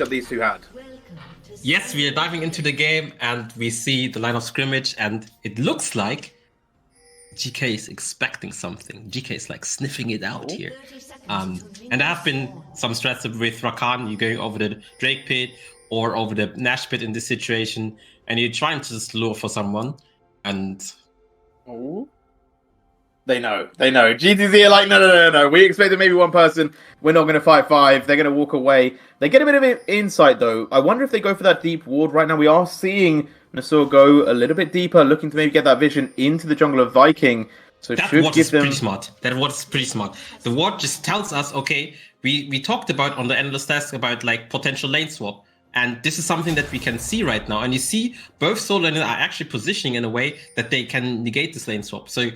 these two had. Yes, we are diving into the game and we see the line of scrimmage and it looks like GK is expecting something. GK is like sniffing it out here. And there have been some strats with Rakan, you going over the Drake pit or over the Nash pit in this situation, and you're trying to just lure for someone, and... Oh. They know. GTZ are like, no. We expected maybe one person. We're not going to fight 5. They're going to walk away. They get a bit of insight, though. I wonder if they go for that deep ward right now. We are seeing Nasur go a little bit deeper, looking to maybe get that vision into the jungle of Viking. So that ward is pretty smart. That ward is pretty smart. The ward just tells us, okay, we talked about on the endless task about like potential lane swap. And this is something that we can see right now. And you see both solo lanes are actually positioning in a way that they can negate this lane swap. So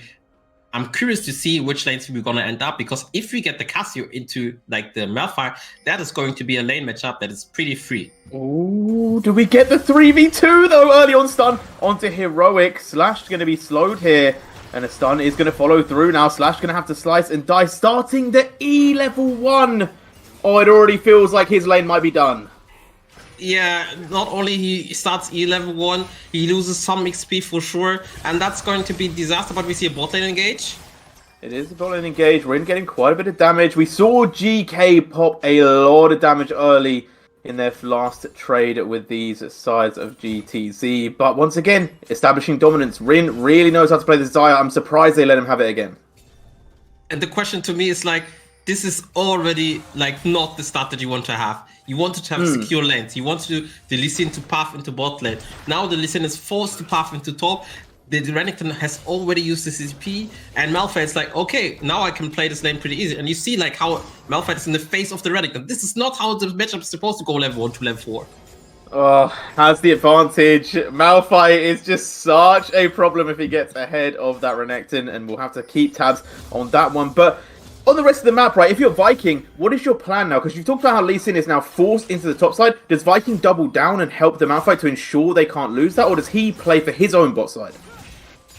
I'm curious to see which lanes we're going to end up, because if we get the Cassio into like the Malphite, that is going to be a lane matchup that is pretty free. Ooh, do we get the 3v2 though? Early on stun onto Heroic. Slash going to be slowed here, and a stun is going to follow through now. Slash going to have to slice and die, starting the E level 1. Oh, it already feels like his lane might be done. Yeah, not only he starts E level 1, he loses some XP for sure, and that's going to be disaster, but we see a bot lane engage. It is a bot lane engage. Rin getting quite a bit of damage. We saw GK pop a lot of damage early in their last trade with these sides of GTZ, but once again, establishing dominance. Rin really knows how to play this Xayah. I'm surprised they let him have it again. And the question to me is like, this is already like not the start that you want to have. You wanted to have secure lanes. You want the Lee Sin to path into bot lane. Now the Lee Sin is forced to path into top. The Renekton has already used the CCP, and Malphite is like, okay, now I can play this lane pretty easy. And you see like how Malphite is in the face of the Renekton. This is not how the matchup is supposed to go level 1 to level 4. Oh, has the advantage. Malphite is just such a problem if he gets ahead of that Renekton, and we'll have to keep tabs on that one. But on the rest of the map, right, if you're Viking, what is your plan now? Because you've talked about how Lee Sin is now forced into the top side. Does Viking double down and help the Malphite to ensure they can't lose that? Or does he play for his own bot side?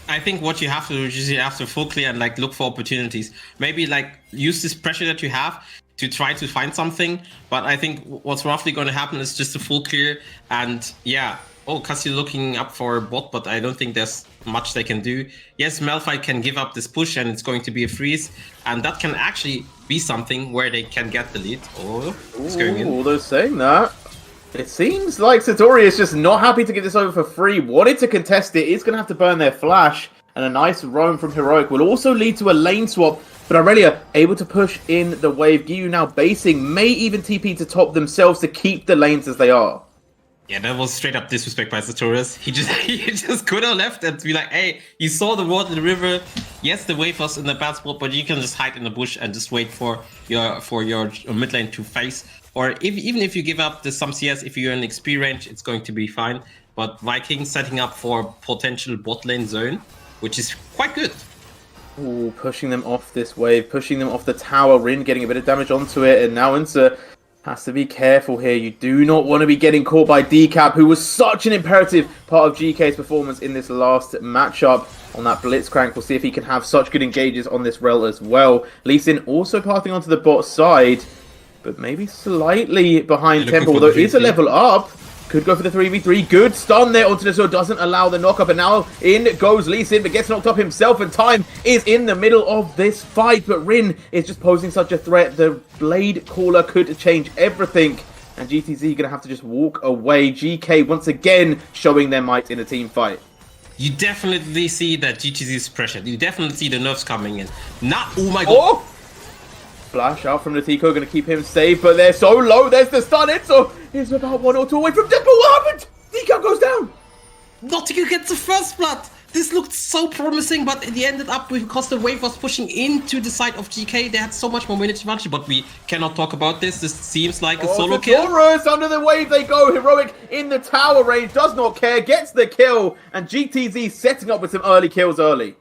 I think what you have to do is you have to full clear and like look for opportunities. Maybe like use this pressure that you have to try to find something. But I think what's roughly going to happen is just a full clear. And yeah, oh, Cassio looking up for a bot, but I don't think there's much they can do. Yes, Malphite can give up this push and it's going to be a freeze. And that can actually be something where they can get the lead. Oh, it's going in. Oh, they're saying that. It seems like Satori is just not happy to get this over for free. Wanted to contest it. It's going to have to burn their flash. And a nice roam from Heroic will also lead to a lane swap. But Aurelia able to push in the wave. Giyu now basing, may even TP to top themselves to keep the lanes as they are. Yeah, that was straight up disrespect by Satorius. He just could have left and be like, hey, you saw the water in the river. Yes, the wave was in the bad spot, but you can just hide in the bush and just wait for your mid lane to face. Or even if you give up some CS, if you're in XP range, it's going to be fine. But Viking setting up for potential bot lane zone, which is quite good. Ooh, pushing them off this wave, pushing them off the tower. Rin getting a bit of damage onto it, and now Insa has to be careful here. You do not want to be getting caught by Decap, who was such an imperative part of GK's performance in this last matchup on that Blitzcrank. We'll see if he can have such good engages on this rel as well. Lee Sin also pathing onto the bot side, but maybe slightly behind Temple, although it is a level up. Could go for the 3v3. Good stun there onto the sword. Doesn't allow the knockup. And now in goes Lee Sin, but gets knocked up himself. And time is in the middle of this fight. But Rin is just posing such a threat. The Blade Caller could change everything. And GTZ going to have to just walk away. GK once again showing their might in a team fight. You definitely see that GTZ is pressured. You definitely see the nerfs coming in. Not, oh my god. Oh! Flash out from the Tico, going to keep him safe, but they're so low. There's the stun. It's about 1 or 2 away from Temple. What happened? Tico goes down. Nautica gets the first blood. This looked so promising, but it ended up because the wave was pushing into the side of GK. They had so much more minute advantage, but we cannot talk about this. This seems like a solo kill. Taurus, under the wave they go. Heroic in the tower range, does not care, gets the kill, and GTZ setting up with some early kills early.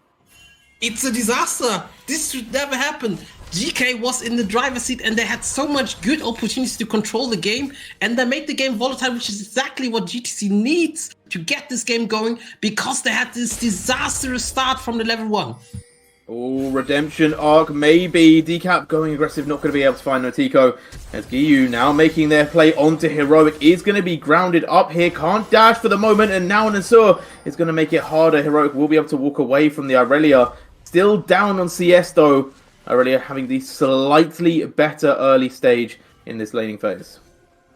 It's a disaster. This should never happen. GK was in the driver's seat and they had so much good opportunities to control the game, and they made the game volatile, which is exactly what GTC needs to get this game going, because they had this disastrous start from the level 1. Oh, redemption arc, maybe. Decap going aggressive, not going to be able to find Notico. As Giyu now making their play onto Heroic is going to be grounded up here. Can't dash for the moment, and now Nasur is going to make it harder. Heroic will be able to walk away from the Aurelia. Still down on CS though. Aurelia having the slightly better early stage in this laning phase.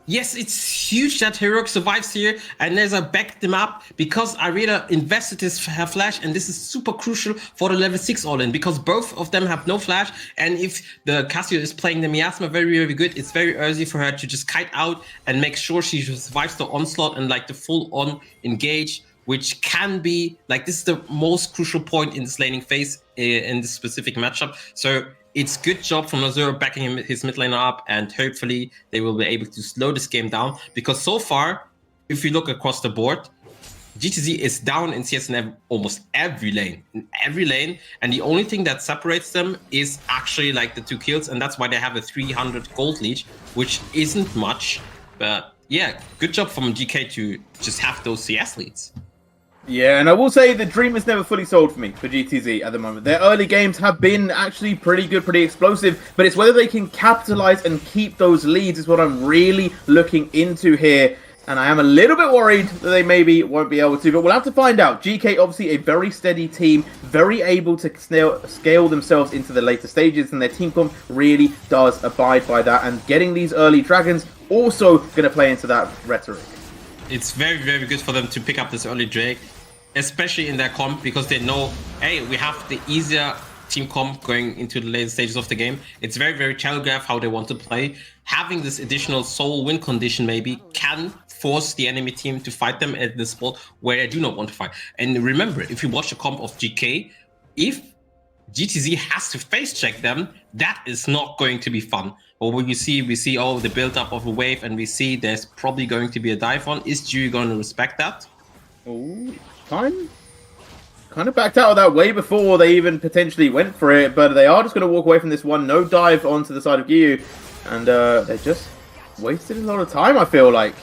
Yes, it's huge that Heroic survives here, and there's a back them up because Arena invested his flash, and this is super crucial for the level 6 all-in because both of them have no flash, and if the Casio is playing the Miasma very, very good, it's very easy for her to just kite out and make sure she survives the onslaught and like the full-on engage, which can be, like, this is the most crucial point in this laning phase in this specific matchup. So it's good job from Nazur backing his mid laner up, and hopefully they will be able to slow this game down. Because so far, if you look across the board, GTZ is down in CS in almost every lane. And the only thing that separates them is actually like the 2 kills, and that's why they have a 300 gold lead, which isn't much. But yeah, good job from GK to just have those CS leads. Yeah, and I will say the dream is never fully sold for me for GTZ at the moment. Their early games have been actually pretty good, pretty explosive, but it's whether they can capitalize and keep those leads is what I'm really looking into here. And I am a little bit worried that they maybe won't be able to, but we'll have to find out. GK, obviously a very steady team, very able to scale themselves into the later stages, and their team comp really does abide by that. And getting these early dragons also going to play into that rhetoric. It's very, very good for them to pick up this early Drake, especially in their comp, because they know, hey, we have the easier team comp going into the later stages of the game. It's very, very telegraph how they want to play. Having this additional soul win condition maybe can force the enemy team to fight them at the spot where they do not want to fight. And remember, if you watch the comp of GK, if GTZ has to face check them, that is not going to be fun. But when we see oh, the build up of a wave, and we see there's probably going to be a dive on. Is Ju going to respect that? Oh, kind of backed out of that way before they even potentially went for it, but they are just going to walk away from this one. No dive onto the side of Giyu, and they just wasted a lot of time, I feel like.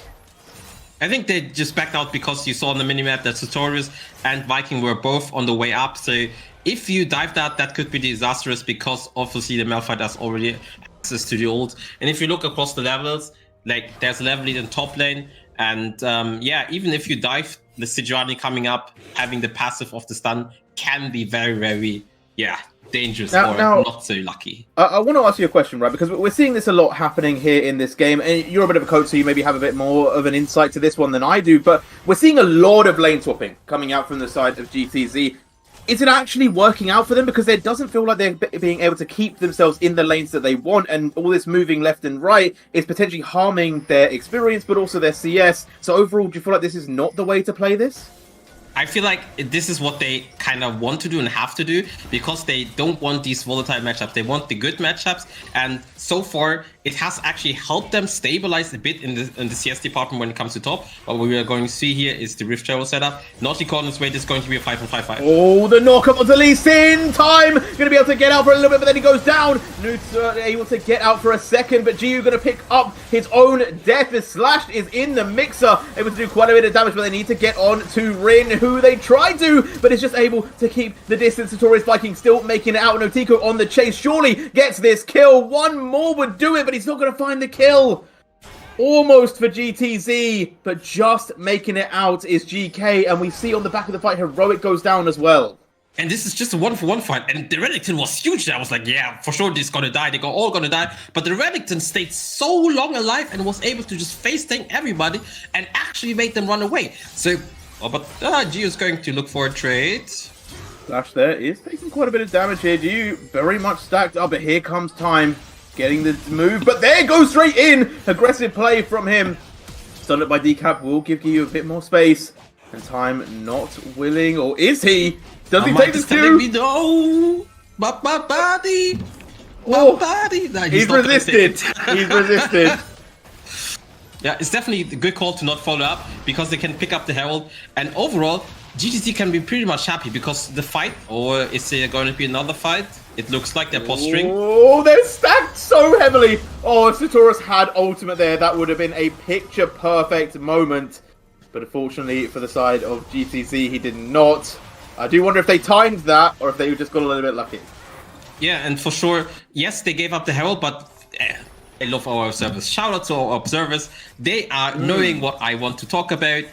I think they just backed out because you saw on the minimap that Sartorius and Viking were both on the way up. So if you dive that could be disastrous because obviously the Malphite has already access to the ult. And if you look across the levels, like there's a level lead in top lane. And yeah, even if you dive, the Sejuani coming up, having the passive of the stun can be very, very, yeah, dangerous or not so lucky. I want to ask you a question, right? Because we're seeing this a lot happening here in this game, and you're a bit of a coach, so you maybe have a bit more of an insight to this one than I do, but we're seeing a lot of lane swapping coming out from the side of GTZ. Is it actually working out for them? Because it doesn't feel like they're being able to keep themselves in the lanes that they want, and all this moving left and right is potentially harming their experience, but also their CS. So overall, do you feel like this is not the way to play this? I feel like this is what they kind of want to do and have to do, because they don't want these volatile matchups. They want the good matchups, and so far it has actually helped them stabilize a bit in the CS department when it comes to top. What we are going to see here is the Rift Travel setup. Naughty Corner's Wait is going to be a 5-on-5-5. Oh, the knock up onto Lee Sin! Time! Going to be able to get out for a little bit, but then he goes down. Newt's able to get out for a second, but Giyu going to pick up his own death. The Slash is in the mixer, able to do quite a bit of damage, but they need to get on to Rin, who they try to, but is just able to keep the distance. Sartorius Viking still making it out. Notico on the chase, surely gets this kill. One more would do it, but he's not going to find the kill. Almost for GTZ, but just making it out is GK, and we see on the back of the fight, Heroic goes down as well. And this is just a 1-for-1 fight, and the Renekton was huge. I was like, yeah, for sure this is gonna die. They're all gonna die. But the Renekton stayed so long alive and was able to just face tank everybody and actually make them run away. So, but Giyu is going to look for a trade. Flash there is taking quite a bit of damage here. Giyu very much stacked up, but here comes time. Getting the move, but there goes straight in. Aggressive play from him. Stunned by Decap will give you a bit more space. And time not willing, or is he? Does he take this Q? No, but my body. Oh, body. No, he's resisted. He's resisted. Yeah, it's definitely a good call to not follow up because they can pick up the Herald. And overall, GTZ can be pretty much happy because the fight, or is there going to be another fight? It looks like they're posturing. Oh, they're stacked so heavily. Oh, if Sartorius had ultimate there, that would have been a picture-perfect moment. But unfortunately, for the side of GTZ, he did not. I do wonder if they timed that or if they just got a little bit lucky. Yeah, and for sure, yes, they gave up the Herald, but I love our observers. Shout out to our observers. They are knowing what I want to talk about.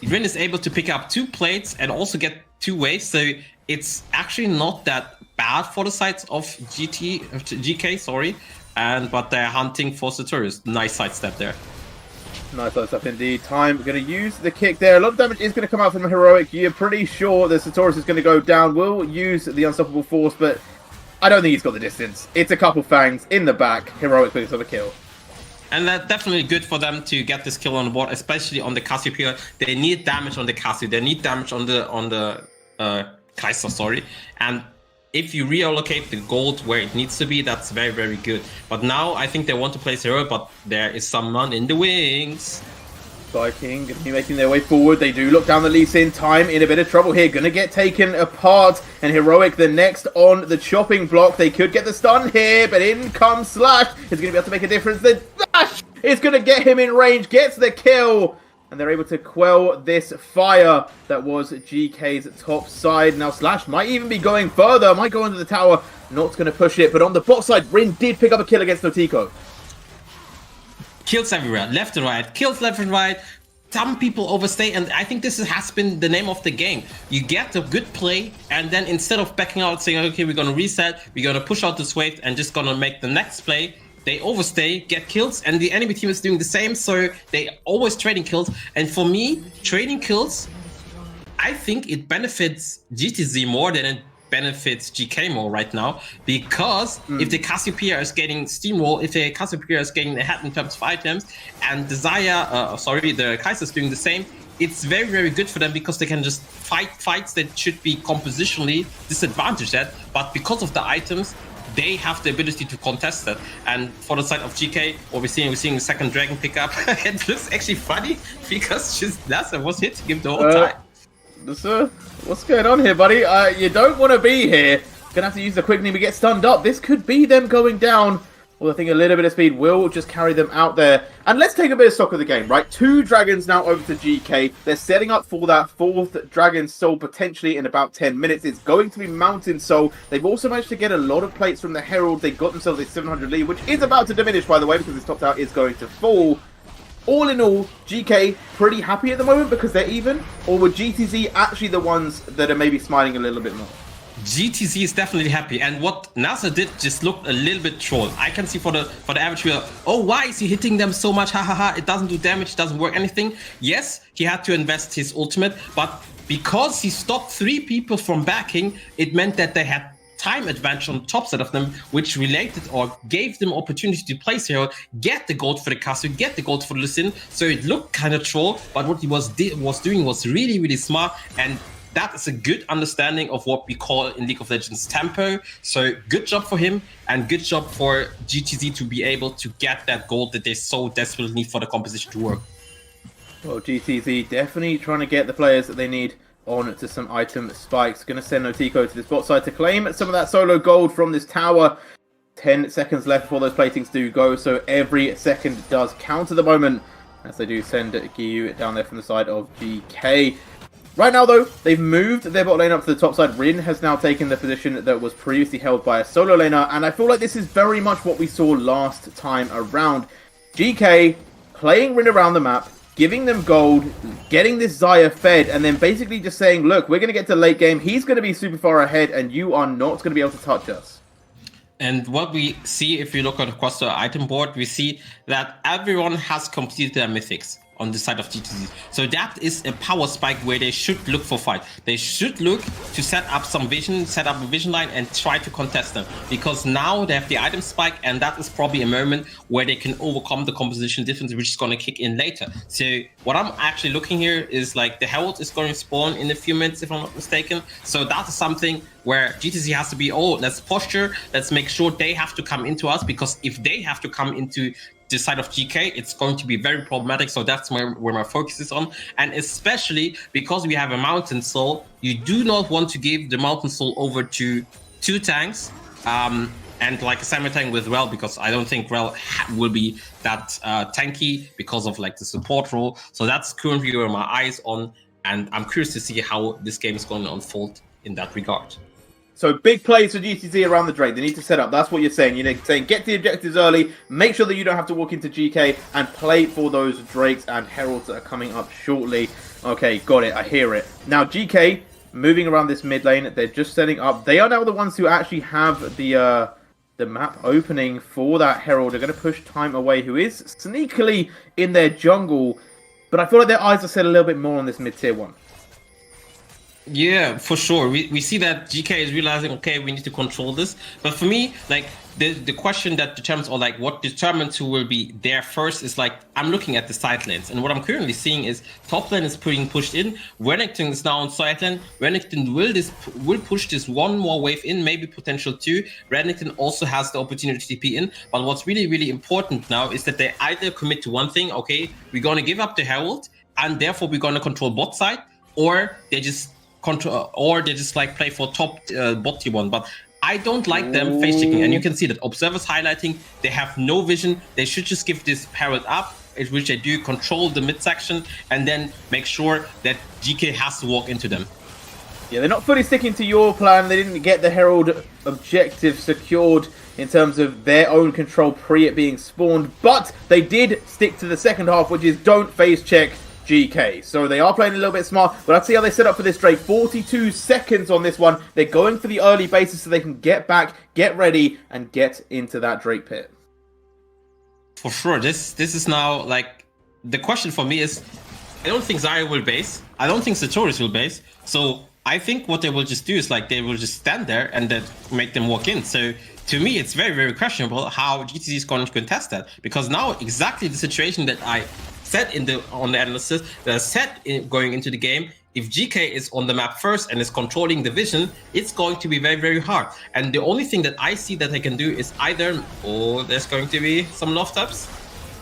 Rin is able to pick up 2 plates and also get 2 waves, so it's actually not that bad for the sides of GK, sorry. But they're hunting for Sartorius. Nice sidestep there. Nice stuff indeed. Time going to use the kick there. A lot of damage is going to come out from Heroic. You're pretty sure that Sartorius is going to go down. Will use the Unstoppable Force, but I don't think he's got the distance. It's a couple fangs in the back. Heroic picks up a kill. And that's definitely good for them to get this kill on the board, especially on the Cassiopeia. They need damage on the Cassio. They need damage on the Kaiser, sorry. And if you reallocate the gold where it needs to be, that's very, very good. But now I think they want to place hero, but there is someone in the wings. Viking going to be making their way forward. They do look down the Lee Sin. Time in a bit of trouble here. Going to get taken apart. And Heroic the next on the chopping block. They could get the stun here, but in comes Slash. It's going to be able to make a difference. The Slash is going to get him in range. Gets the kill. And they're able to quell this fire that was GK's top side. Now Slash might even be going further. Might go into the tower. Not going to push it. But on the bot side, Rin did pick up a kill against Notico. Kills everywhere, left and right, kills left and right. Some people overstay, and I think this has been the name of the game. You get a good play, and then instead of backing out saying, okay, we're going to reset, we're going to push out this wave and just going to make the next play, they overstay, get kills, and the enemy team is doing the same, so they always trading kills. And for me, trading kills, I think it benefits GTZ more than it benefits GK more right now, because if the Cassiopeia is getting steamroll, if the Cassiopeia is getting ahead in terms of items, and the the Kaiser is doing the same, it's very, very good for them because they can just fight fights that should be compositionally disadvantaged at, but because of the items, they have the ability to contest that. And for the side of GK, what we're seeing the second dragon pickup. It looks actually funny because just Nasser was hitting him the whole time. What's going on here, buddy? You don't want to be here. Gonna have to use the quickening to get stunned up. This could be them going down. Well, I think a little bit of speed will just carry them out there. And let's take a bit of stock of the game, right? 2 dragons now over to GK. They're setting up for that 4th dragon soul potentially in about 10 minutes. It's going to be Mountain Soul. They've also managed to get a lot of plates from the Herald. They got themselves a 700 lead, which is about to diminish, by the way, because this top tower is going to fall. All in all, GK pretty happy at the moment because they're even? Or were GTZ actually the ones that are maybe smiling a little bit more? GTZ is definitely happy, and what Nasser did just looked a little bit troll. I can see for the average viewer, oh, why is he hitting them so much? Ha ha ha! It doesn't do damage, it doesn't work anything. Yes, he had to invest his ultimate, but because he stopped 3 people from backing, it meant that they had time advantage on the top side of them, which related or gave them opportunity to place hero, get the gold for the Castle, get the gold for the Lucin. So it looked kind of troll, but what he was doing was really, really smart, and that is a good understanding of what we call in League of Legends tempo. So good job for him, and good job for GTZ to be able to get that gold that they so desperately need for the composition to work. Well, GTZ definitely trying to get the players that they need on to some item spikes. Going to send Notico to this bot side to claim some of that solo gold from this tower. 10 seconds left before those platings do go, so every second does count at the moment, as they do send Giyu down there from the side of GK. Right now, though, they've moved their bot lane up to the top side. Rin has now taken the position that was previously held by a solo laner, and I feel like this is very much what we saw last time around. GK playing Rin around the map, giving them gold, getting this Xayah fed, and then basically just saying, look, we're going to get to late game, he's going to be super far ahead, and you are not going to be able to touch us. And what we see, if you look across the item board, we see that everyone has completed their mythics on the side of GTZ. So that is a power spike where they should look for fight. They should look to set up some vision, set up a vision line and try to contest them. Because now they have the item spike, and that is probably a moment where they can overcome the composition difference, which is going to kick in later. So what I'm actually looking here is like the Herald is going to spawn in a few minutes, if I'm not mistaken. So that is something where GTZ has to be, oh, let's posture, let's make sure they have to come into us, because if they have to come into the side of GK, it's going to be very problematic. So that's where my focus is on. And especially because we have a Mountain Soul, you do not want to give the Mountain Soul over to 2 tanks and like a semi tank with Rel, because I don't think Rel will be that tanky because of like the support role. So that's currently where my eyes on. And I'm curious to see how this game is going to unfold in that regard. So big plays for GTZ around the Drake. They need to set up. That's what you're saying. You're saying get the objectives early. Make sure that you don't have to walk into GK and play for those Drakes and Heralds that are coming up shortly. Okay, got it. I hear it. Now GK moving around this mid lane. They're just setting up. They are now the ones who actually have the map opening for that Herald. They're going to push Time away, who is sneakily in their jungle. But I feel like their eyes are set a little bit more on this mid tier one. Yeah, for sure. We see that GK is realizing, okay, we need to control this. But for me, like the question that determines, or like what determines who will be there first is like, I'm looking at the side lanes. And what I'm currently seeing is top lane is being pushed in. Renekton is now on side lane. Renekton will push this one more wave in, maybe potential two. Renekton also has the opportunity to TP in. But what's really, really important now is that they either commit to one thing, okay, we're going to give up the Herald, and therefore we're going to control bot side, or they just like play for top bot tier one. But I don't like them face checking, and you can see that observers highlighting they have no vision. They should just give this Herald up, which they do, control the mid section, and then make sure that GK has to walk into them. Yeah, they're not fully sticking to your plan. They didn't get the Herald objective secured in terms of their own control pre it being spawned, but they did stick to the second half, which is don't face check GK. So they are playing a little bit smart, but let's see how they set up for this Drake. 42 seconds on this one. They're going for the early bases so they can get back, get ready, and get into that Drake pit. For sure. This is now like the question for me is, I don't think Zarya will base. I don't think Sartorius will base. So I think what they will just do is like they will just stand there and then make them walk in. So to me, it's very, very questionable how GTZ is going to contest that, because now exactly the situation that I set on the analysis that I set going into the game, if GK is on the map first and is controlling the vision, it's going to be very, very hard. And the only thing that I see that I can do is either, there's going to be some love taps.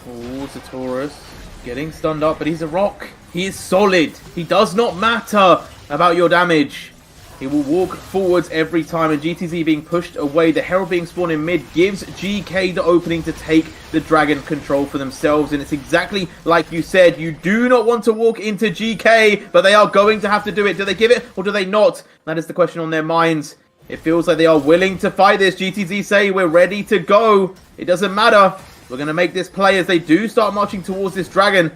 Oh, Sartorius getting stunned up, but he's a rock. He is solid. He does not matter about your damage. He will walk forwards every time, and GTZ being pushed away, the Herald being spawned in mid gives GK the opening to take the Dragon control for themselves. And it's exactly like you said, you do not want to walk into GK, but they are going to have to do it. Do they give it or do they not? That is the question on their minds. It feels like they are willing to fight this. GTZ say we're ready to go. It doesn't matter. We're going to make this play as they do start marching towards this Dragon.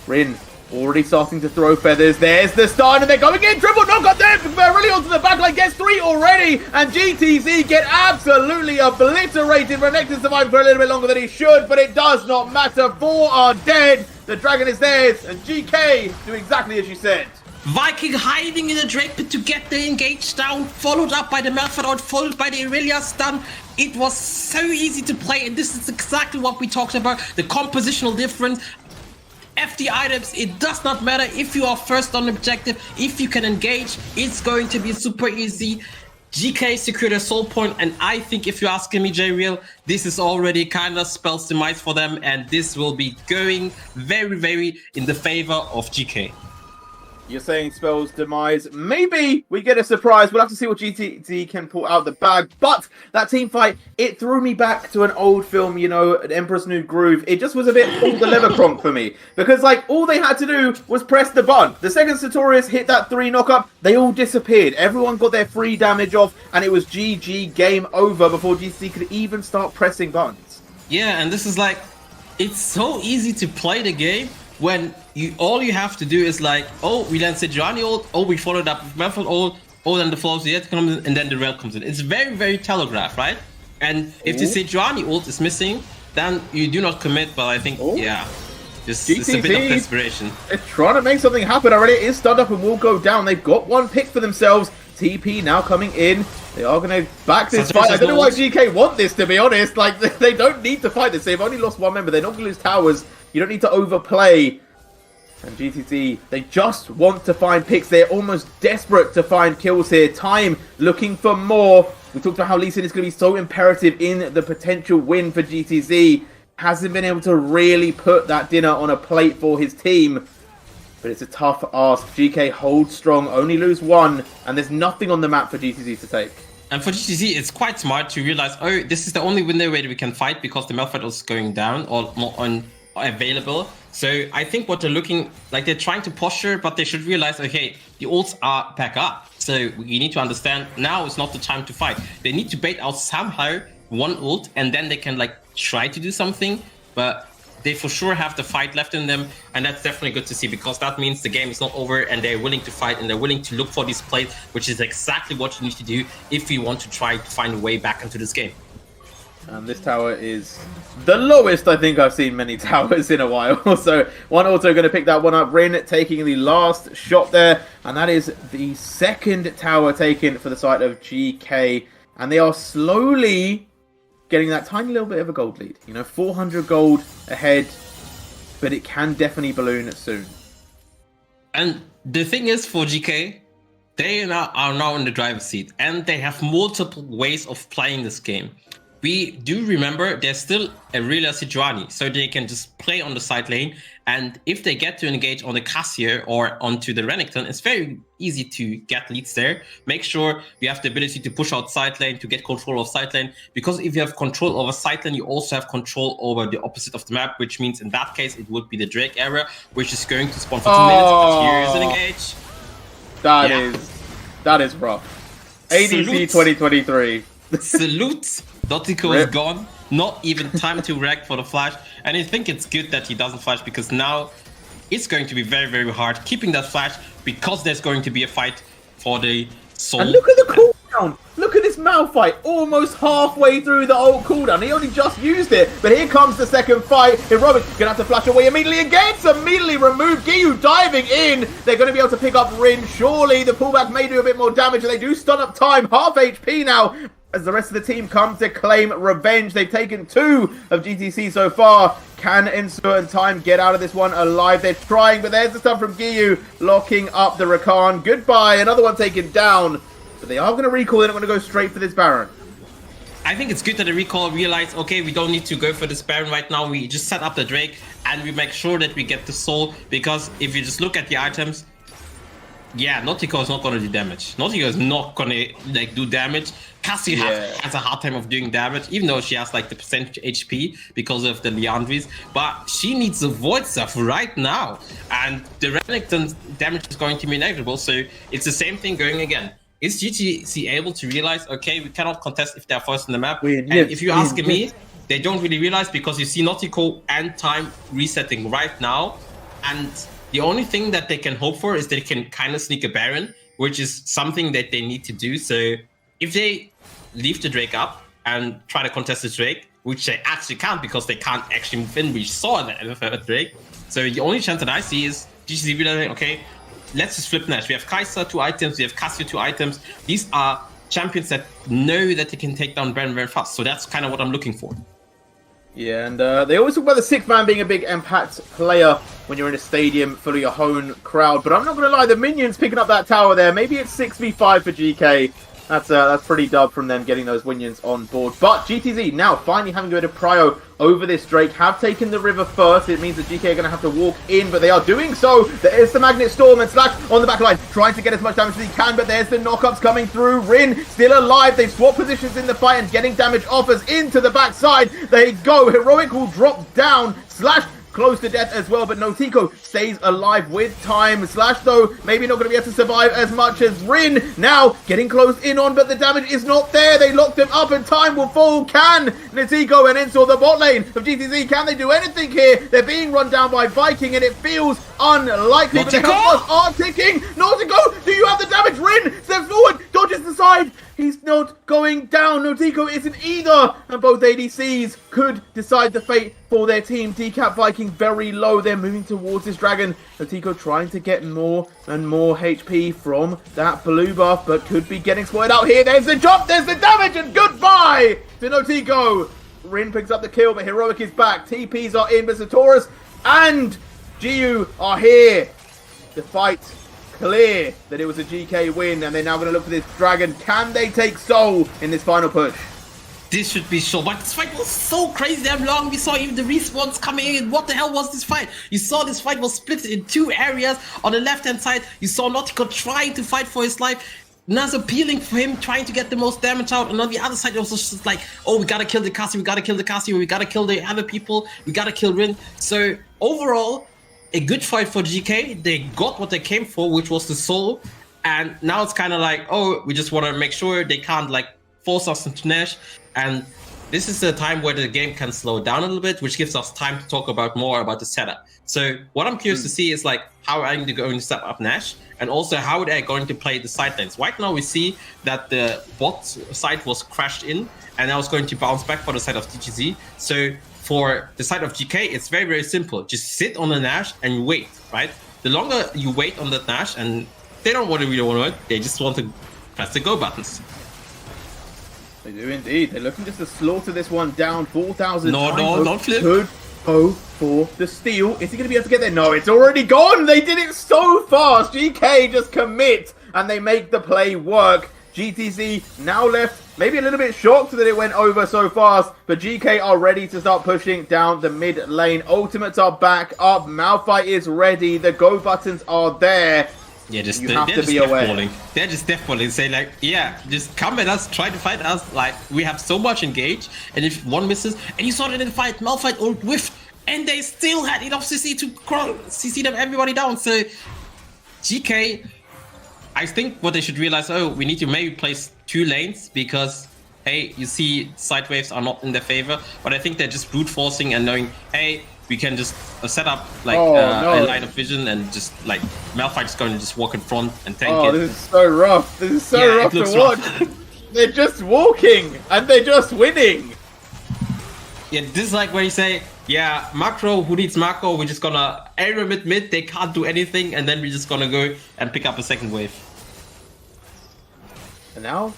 Rin already starting to throw feathers. There's the stun, and they're going in. Triple knock on them. Really onto the backline. Gets 3 already. And GTZ get absolutely obliterated. Renekton survived for a little bit longer than he should, but it does not matter. 4 are dead. The Dragon is theirs. And GK do exactly as you said. Viking hiding in the Drake pit to get the engage down, followed up by the Malphite, followed by the Irelia stun. It was so easy to play, and this is exactly what we talked about. The compositional difference. FD items, it does not matter if you are first on objective, if you can engage, it's going to be super easy. GK secured a soul point, and I think if you're asking me, J-Real, this is already kind of spells demise for them, and this will be going very, very in the favor of GK. You're saying spells demise. Maybe we get a surprise. We'll have to see what GTZ can pull out the bag. But that team fight, it threw me back to an old film, you know, an Emperor's New Groove. It just was a bit all the lever cronk for me. Because, like, all they had to do was press the button. The second Sartorius hit that 3 knock-up, they all disappeared. Everyone got their free damage off, and it was GG, game over, before GTZ could even start pressing buttons. Yeah, and this is like, it's so easy to play the game when all you have to do is like, we land Sejuani ult, we followed up with Malphite ult, then the Flows yet comes in, and then the Rail comes in. It's very, very telegraphed, right? And if the Sejuani ult is missing, then you do not commit, but I think, yeah, it's a bit of desperation. They're trying to make something happen already. It is stunned up and will go down. They've got one pick for themselves. TP now coming in. They are going to back this fight. I don't know why GK want this, to be honest. Like, they don't need to fight this. They've only lost one member. They're not going to lose towers. You don't need to overplay. And GTZ, they just want to find picks. They're almost desperate to find kills here. Time looking for more. We talked about how Lee Sin is going to be so imperative in the potential win for GTZ. Hasn't been able to really put that dinner on a plate for his team. But it's a tough ask. GK holds strong, only lose 1. And there's nothing on the map for GTZ to take. And for GTZ, it's quite smart to realize, this is the only window where we can fight because the Malphite is going down or available. So I think what they're looking like, they're trying to posture, but they should realize, okay, the ults are back up. So you need to understand now is not the time to fight. They need to bait out somehow one ult, and then they can like try to do something, but they for sure have the fight left in them, and that's definitely good to see, because that means the game is not over and they're willing to fight and they're willing to look for these plays, which is exactly what you need to do if you want to try to find a way back into this game. And this tower is the lowest I think I've seen many towers in a while. So one auto going to pick that one up. Rin taking the last shot there. And that is the second tower taken for the side of GK. And they are slowly getting that tiny little bit of a gold lead. You know, 400 gold ahead. But it can definitely balloon soon. And the thing is, for GK, they are now in the driver's seat. And they have multiple ways of playing this game. We do remember there's still a Aurelia Sejuani, so they can just play on the side lane, and if they get to engage on the Cassier or onto the Renekton, it's very easy to get leads there. Make sure you have the ability to push out side lane, to get control of side lane, because if you have control over side lane, you also have control over the opposite of the map, which means in that case, it would be the Drake area, which is going to spawn for 2 minutes, but here is an engage. That is rough. ADC 2023. Salute. Dottico is gone. Not even time to react for the flash. And I think it's good that he doesn't flash, because now it's going to be very, very hard keeping that flash, because there's going to be a fight for the soul. And look at the cooldown. Look at this Malphite, almost halfway through the ult cooldown. He only just used it, but here comes the second fight. Heroic gonna have to flash away immediately again. Immediately remove. Giyu diving in. They're going to be able to pick up Rin. Surely the pullback may do a bit more damage, and they do stun up time. Half HP now, as the rest of the team come to claim revenge. They've taken 2 of GTC so far. Can Ensure and Time get out of this one alive? They're trying, but there's the stun from Giyu, locking up the Rakan. Goodbye, another one taken down. But they are going to recall. They're not going to go straight for this Baron. I think it's good that the recall realized, okay, we don't need to go for this Baron right now. We just set up the Drake and we make sure that we get the soul, because if you just look at the items, yeah, Nautico is not going to do damage. Nautico is not going to like do damage. Cassie has a hard time of doing damage, even though she has like the percentage HP because of the Leandris. But she needs the void stuff right now, and the Renekton's damage is going to be inevitable. So it's the same thing going again. Is GTC able to realize, okay, we cannot contest if they're first in the map? And if you ask me, they don't really realize, because you see Nautico and Time resetting right now, and the only thing that they can hope for is they can kind of sneak a Baron, which is something that they need to do. So if they leave the Drake up and try to contest the Drake, which they actually can't because they can't actually move in, we saw the Drake. So the only chance that I see is GTC realizing, okay, let's just flip Nash. We have Kai'Sa 2 items, we have Cassio 2 items. These are champions that know that they can take down Baron very fast. So that's kind of what I'm looking for. Yeah, and they always talk about the 6th man being a big impact player when you're in a stadium full of your own crowd. But I'm not going to lie, the minions picking up that tower there. Maybe it's 6v5 for GK. That's pretty dub from them getting those minions on board. But GTZ now finally having a bit of prio over this Drake. Have taken the river first. It means that GK are going to have to walk in, but they are doing so. There is the Magnet Storm, and Slash on the back line trying to get as much damage as he can, but there's the knockups coming through. Rin still alive. They've swapped positions in the fight and getting damage offers into the backside. They go. Heroic will drop down. Slash close to death as well, but Nautico stays alive with Time. Slash, though, maybe not going to be able to survive as much as Rin. Now, getting close in on, but the damage is not there. They locked him up, and Time will fall. Can Nautico and Ensor, the bot lane of GTZ, can they do anything here? They're being run down by Viking, and it feels unlikely, but the health bars are ticking. Nautico, do you have the damage? Rin steps forward, dodges the side. He's not going down. Nautico isn't either. And both ADCs could decide the fate for their team. Decap Viking very low. They're moving towards this dragon. Nautico trying to get more and more HP from that blue buff, but could be getting exploited out here. There's the jump. There's the damage. And goodbye to Nautico. Rin picks up the kill, but Heroic is back. TPs are in, but Satoris and Giyu are here. The fight clear that it was a GK win, and they're now going to look for this dragon. Can they take Soul in this final push? This should be sure, but this fight was so crazy damn long. We saw even the respawns coming in. What the hell was this fight? You saw this fight was split in 2 areas. On the left hand side, you saw Nautico trying to fight for his life. Na's appealing for him, trying to get the most damage out, and on the other side it was just like, oh, we gotta kill the Cassie, we gotta kill the other people, we gotta kill Rin. So overall, a good fight for GK. They got what they came for, which was the soul, and now it's kind of like, oh, we just want to make sure they can't like force us into Nash, and this is a time where the game can slow down a little bit, which gives us time to talk about more about the setup. So what I'm curious to see is like, how are they going to set up Nash, and also how they're going to play the side lanes. Right now we see that the bot side was crashed in, and now it's going to bounce back for the side of GTZ. So for the side of GK, it's very, very simple. Just sit on the Nash and wait, right? The longer you wait on that Nash, and they don't really want to wait, they just want to press the go buttons. They do indeed. They're looking just to slaughter this one down. 4,000. No, don't flip. Could go for the steal. Is he going to be able to get there? No, it's already gone. They did it so fast. GK just commit and they make the play work. GTZ now left, maybe a little bit shocked that it went over so fast, but GK are ready to start pushing down the mid lane. Ultimates are back up. Malphite is ready. The go buttons are there. Yeah, just you have to be aware. They're just deathballing, say like, yeah, just come at us, try to fight us. Like, we have so much engaged, and if one misses, and you saw it in the fight, Malphite ult whiffed, and they still had enough CC to CC them everybody down. So GK, I think what they should realize, oh, we need to maybe place 2 lanes, because hey, you see side waves are not in their favor, but I think they're just brute forcing and knowing, hey, we can just set up like a line of vision, and just like Malphite's going to just walk in front and tank it. Oh, this is so rough. This is so rough to watch. They're just walking and they're just winning. Yeah, this is like where you say, yeah, macro, who needs macro? We're just gonna area mid, they can't do anything, and then we're just gonna go and pick up a second wave. And now,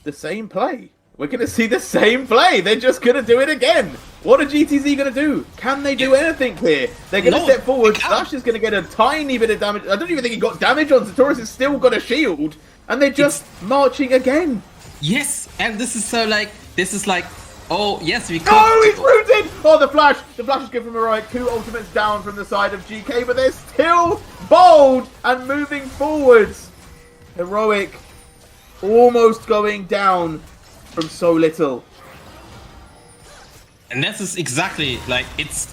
the same play. We're going to see the same play. They're just going to do it again. What are GTZ going to do? Can they do anything here? They're going to step forward. Slash is going to get a tiny bit of damage. I don't even think he got damage on. Sartorius has still got a shield. And they're just marching again. Yes. And this is so like, oh, yes, we could. Oh, he's rooted. Oh, the flash. The flash is good from Heroic. 2 ultimates down from the side of GK. But they're still bold and moving forwards. Heroic almost going down from so little. And this is exactly like, it's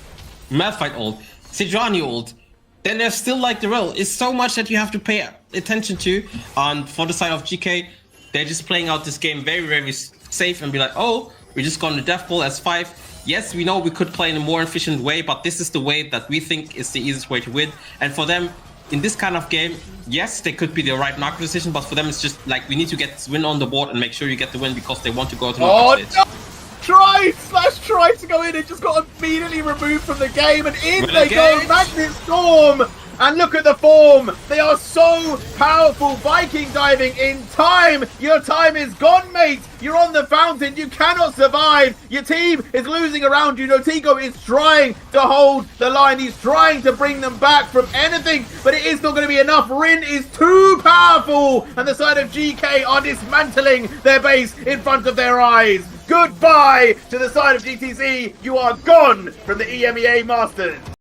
Malphite ult, Sejuani ult, then there's still like the role. It's so much that you have to pay attention to. And for the side of GK, they're just playing out this game very, very safe and be like, oh, we're just going to death ball as 5. Yes, we know we could play in a more efficient way, but this is the way that we think is the easiest way to win. And for them, in this kind of game, yes, they could be the right market decision, but for them it's just like, we need to get this win on the board and make sure you get the win, because they want to go to the market stage. Slash tried to go in and just got immediately removed from the game, and in they go, Magnet Storm! And look at the form! They are so powerful! Viking diving in time! Your time is gone, mate! You're on the fountain, you cannot survive! Your team is losing around you. Notigo is trying to hold the line. He's trying to bring them back from anything, but it is not going to be enough. Rin is too powerful! And the side of GK are dismantling their base in front of their eyes. Goodbye to the side of GTZ. You are gone from the EMEA Masters.